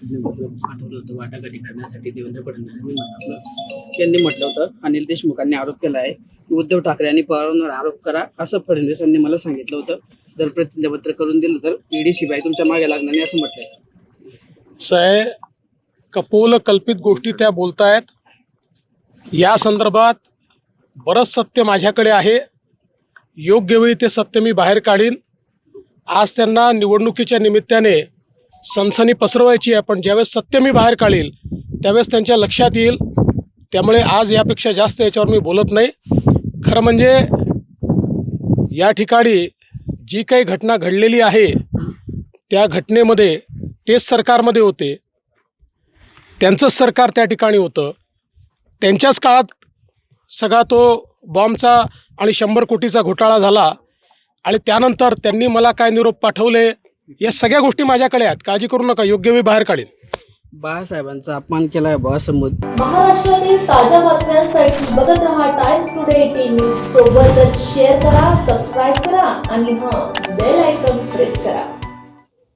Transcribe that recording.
पाठवलं होतं वाटाघाटी करण्यासाठी देवेंद्र फडणवीस यांनी म्हटलं होतं. अनिल देशमुखांनी आरोप केला आहे की उद्धव ठाकरे यांनी पवारांवर आरोप करा असं फडणवीस यांनी मला सांगितलं होतं. जर प्रतिज्ञापत्र करून दिलं तर ईडी शिवाय तुमच्या मागे लागणार नाही असं म्हटलंय. कपोल कल्पित गोष्टी त्या बोलतायत. या संदर्भात बरंच सत्य माझ्याकडे आहे. योग्य वेळी ते सत्य मी बाहेर काढीन. आज त्यांना निवडणुकीच्या निमित्ताने सनसनी पसरवायची आहे, पण ज्यावेळेस सत्य मी बाहेर काढील त्यावेळेस त्यांच्या लक्षात येईल. त्यामुळे आज यापेक्षा जास्त याच्यावर मी बोलत नाही. खरं म्हणजे या ठिकाणी जी काही घटना घडलेली आहे त्या घटनेमध्ये तेच सरकारमध्ये होते, त्यांचंच सरकार त्या ठिकाणी होतं. त्यांच्याच काळात सगळा तो बॉम्बचा आणि 100 कोटीचा घोटाळा झाला आणि त्यानंतर त्यांनी मला काय निरोप पाठवले या सगळ्या गोष्टी माझ्याकडे आहेत. काळजी करू नका, योग्य वेळी बाहेर काढीन. बाळासाहेबांचा अपमान केलाय असं मत. महाराष्ट्रातील ताज्या बातम्यांसाठी बघत रहा टाइम्स टुडे टीव्ही. सोबतच शेअर करा, सबस्क्राईब करा आणि बेल आयकॉन प्रेस